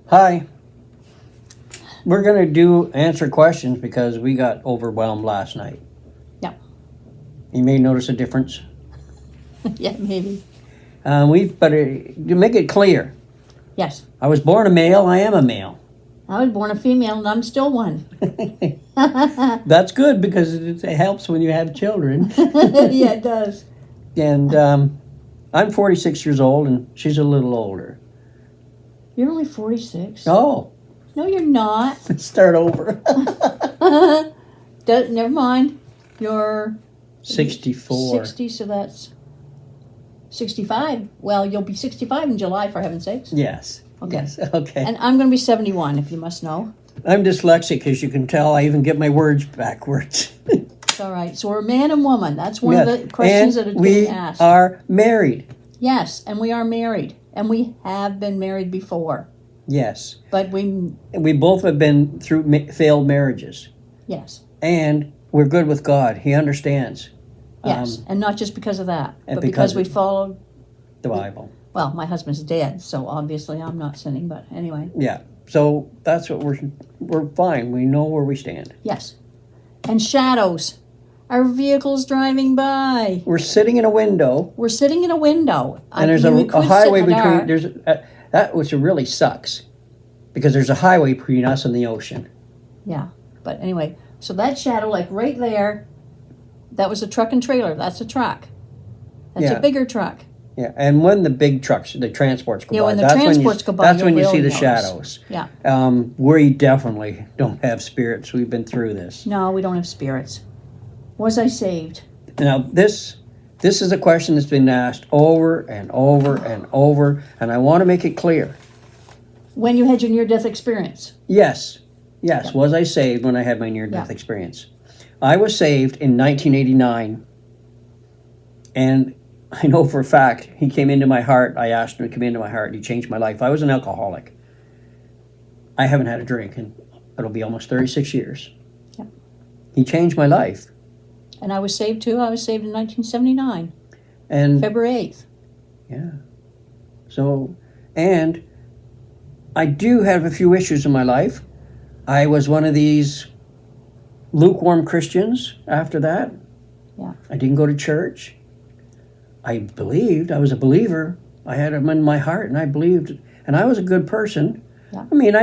Hi. We're going to answer questions because we got overwhelmed last night. Yeah. You may notice a difference. Yeah, maybe. To make it clear, Yes. I was born a male, I am a male. I was born a female and I'm still one. That's good because it helps when you have children. Yeah, it does. And I'm 46 years old and she's a little older. You're only 46. Oh. No, you're not. Let's start over. Never mind. You're 64. 60, so that's 65. Well, you'll be 65 in July, for heaven's sakes. Yes. Okay. Yes. Okay. And I'm going to be 71, if you must know. I'm dyslexic, as you can tell. I even get my words backwards. It's all right. So we're man and woman. That's one of the questions that are being asked. We are married. Yes, and we are married. And we have been married before. Yes. But we both have been through failed marriages. Yes. And we're good with God. He understands. Yes, and not just because of that, and but because we followed the Bible. Well, my husband's dead, so obviously I'm not sinning, but anyway. Yeah. So that's what we're fine. We know where we stand. Yes. And shadows. Our vehicles driving by. We're sitting in a window. We're sitting in a window. And there's a highway between. That which really sucks, because there's a highway between us and the ocean. Yeah, but anyway, so that shadow, like right there, that was a truck and trailer. That's a truck. That's a bigger truck. Yeah, and when the big trucks, the transports go by, when the transports go by, that's when you see the shadows. Yeah. We definitely don't have spirits. We've been through this. No, we don't have spirits. Was I saved? Now, this is a question that's been asked over and over and over, and I want to make it clear. When you had your near-death experience? Yes. Yes. Was I saved when I had my near-death experience? I was saved in 1989, and I know for a fact he came into my heart. I asked him to come into my heart. He changed my life. I was an alcoholic. I haven't had a drink in, it'll be almost 36 years. Yeah. He changed my life. And I was saved too. I was saved in 1979. And February 8th. Yeah. So, and I do have a few issues in my life. I was one of these lukewarm Christians after that. Yeah. I didn't go to church. I believed. I was a believer. I had him in my heart, and I believed. And I was a good person. Yeah. I mean,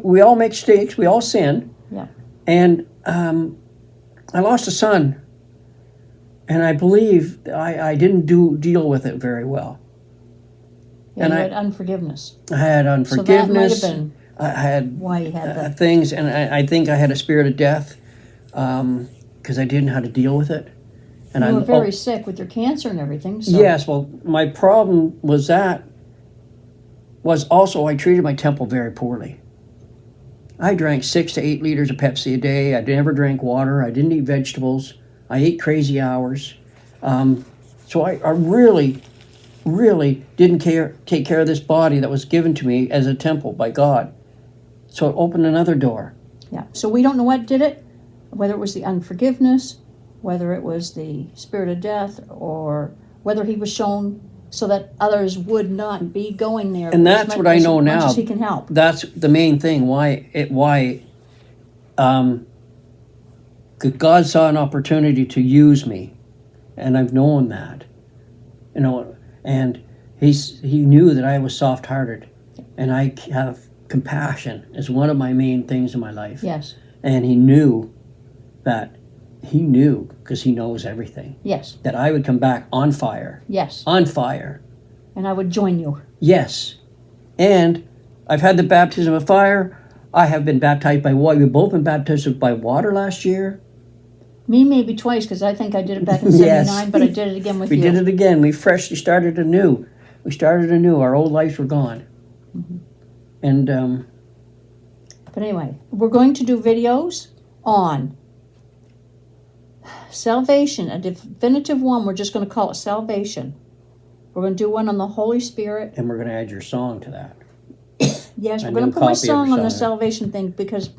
we all make mistakes. We all sin. Yeah. And I lost a son. And I believe I didn't deal with it very well. Yeah, and you had unforgiveness. I had unforgiveness. So that might have been I had why you had that. Things, and I think I had a spirit of death because I didn't know how to deal with it. And you were very sick with your cancer and everything. So. Yes, well, my problem was also I treated my temple very poorly. I drank 6 to 8 liters of Pepsi a day. I never drank water. I didn't eat vegetables. I ate crazy hours. So I really, really didn't take care of this body that was given to me as a temple by God. So it opened another door. Yeah. So we don't know what did it, whether it was the unforgiveness, whether it was the spirit of death, or whether he was shown so that others would not be going there. And that's what I know now. As much as he can help. That's the main thing. God saw an opportunity to use me, and I've known that, and he knew that I was soft-hearted, and I have compassion is one of my main things in my life. Yes. And he knew because he knows everything. Yes. That I would come back on fire. Yes. On fire. And I would join you. Yes. And I've had the baptism of fire. I have been baptized by water. We've both been baptized by water last year. Me maybe twice, because I think I did it back in 79, but I did it again with you. We did it again. We freshly started anew. Our old lives were gone. Mm-hmm. And but anyway, we're going to do videos on salvation, a definitive one. We're just going to call it salvation. We're going to do one on the Holy Spirit. And we're going to add your song to that. Yes, we're going to put my song on the salvation thing, because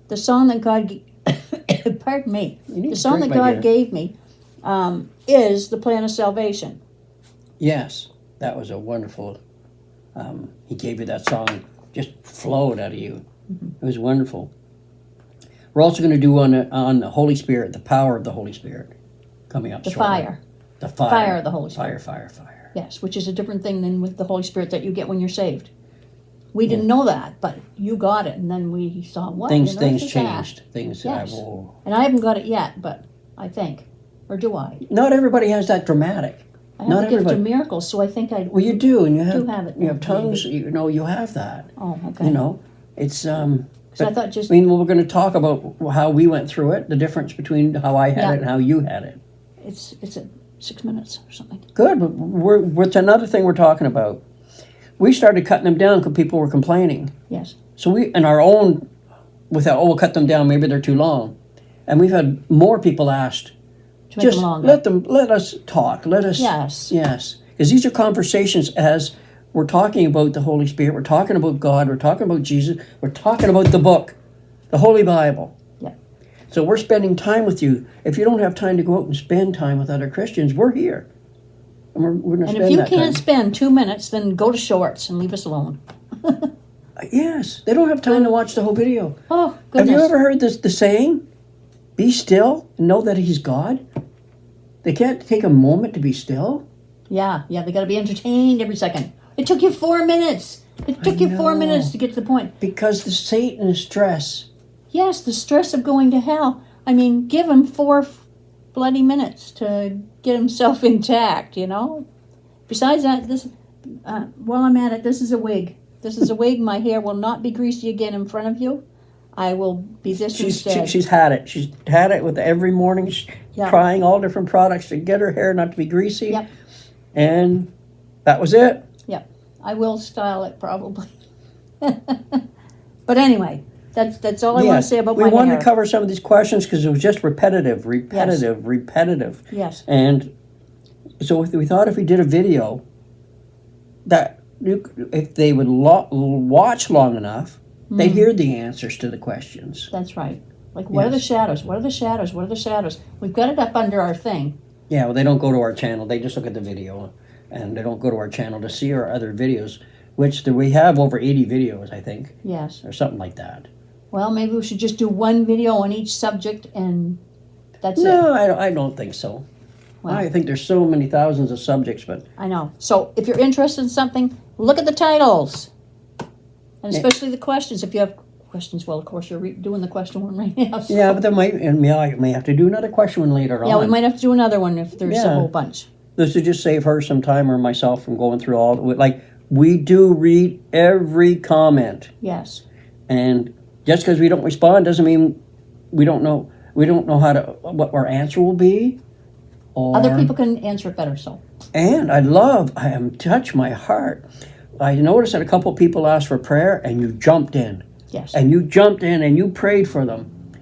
the song that God, pardon me, the song that God gave me is the plan of salvation. Yes, that was a wonderful, he gave you that song just flowed out of you. It was wonderful. We're also going to do on the Holy Spirit, the power of the Holy Spirit, coming up The shortly. fire. The fire. Fire of the Holy Spirit. Fire. Yes, which is a different thing than with the Holy Spirit that you get when you're saved. We didn't know that, but you got it, and then we saw what Things on earth is that? changed. Things. Yes. Whoa. And I haven't got it yet, but I think, or do I? Not everybody has that dramatic. I have Not the gift everybody. of miracles, so I think I Well, you do, and you have have it. You have tongues. You know, you have that. Oh, okay. You know, it's So I thought just I mean, we're going to talk about how we went through it, the difference between how I had Yeah. it and how you had it. it's at 6 minutes or something. Good, but what's another thing we're talking about? We started cutting them down because people were complaining. Yes. So we, in our own, we'll cut them down. Maybe they're too long, and we've had more people asked. To make them longer. Let us talk. Let us. Yes. Because these are conversations as we're talking about the Holy Spirit. We're talking about God. We're talking about Jesus. We're talking about the book, the Holy Bible. Yeah. So we're spending time with you. If you don't have time to go out and spend time with other Christians, we're here. And we're going to And spend if you that can't time. spend 2 minutes, then go to shorts and leave us alone. Yes, they don't have time to watch the whole video. Oh, Have goodness. you ever heard the saying, be still and know that he's God? They can't take a moment to be still? Yeah, they got to be entertained every second. It took you 4 minutes. It took you 4 know. minutes to get to the point. Because the Satan is stress. Yes, the stress of going to hell. I mean, give him 4 bloody minutes to get himself intact, you know? Besides that, while I'm at it, this is a wig. This is a wig. My hair will not be greasy again in front of you. I will be this instead. She's had it. She's had it with every morning. She's trying all different products to get her hair not to be greasy. Yep. And that was it. Yep. I will style it probably. But anyway, that's all I want to say about my hair. We wanted to cover some of these questions because it was just repetitive. Yes. And so we thought if we did a video that if they would watch long enough, they hear the answers to the questions. That's right. Like, what are the shadows? What are the shadows? What are the shadows? We've got it up under our thing. Yeah, well, they don't go to our channel. They just look at the video, and they don't go to our channel to see our other videos, which we have over 80 videos, I think. Yes. Or something like that. Well, maybe we should just do one video on each subject, and that's it. No, I don't think so. Well, I think there's so many thousands of subjects, but I know. So if you're interested in something, look at the titles. And especially the questions. If you have questions, well, of course, you're doing the question one right now. So. yeah, but there may have to do another question one later on. Yeah, we might have to do another one if there's a whole bunch. This would just save her some time or myself from going through all like we do read every comment. Yes. And just because we don't respond doesn't mean we don't know what our answer will be. Or, Other people can answer it better, so. And I am touched my heart. I noticed that a couple people asked for prayer and you jumped in. Yes. And you jumped in and you prayed for them.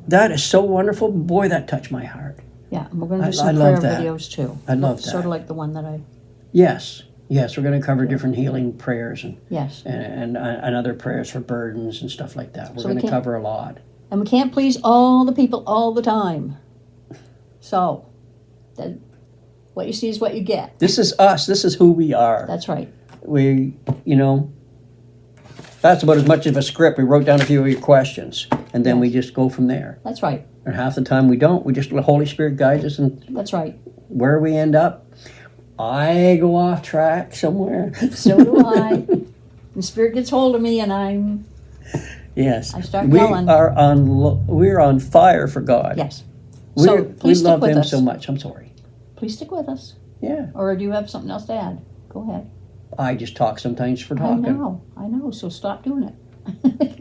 That is so wonderful. Boy, that touched my heart. Yeah, and we're going to do I some love prayer that. videos too. I love that. Sort of like the one that I. Yes, we're going to cover different healing prayers Yes. and other prayers for burdens and stuff like that. We're So we going to can't- cover a lot. And we can't please all the people all the time. So, what you see is what you get. This is us. This is who we are. That's right. That's about as much of a script. We wrote down a few of your questions, and then we just go from there. That's right. And half the time we don't. We just let the Holy Spirit guide us, and That's right. where we end up, I go off track somewhere. So do I. The Spirit gets hold of me, and Yes. I start we yelling. We're on fire for God. yes. We So please stick love with Him us. so much. I'm sorry. Please stick with us. Yeah. Or do you have something else to add? Go ahead. I just talk sometimes for talking. I know. So stop doing it.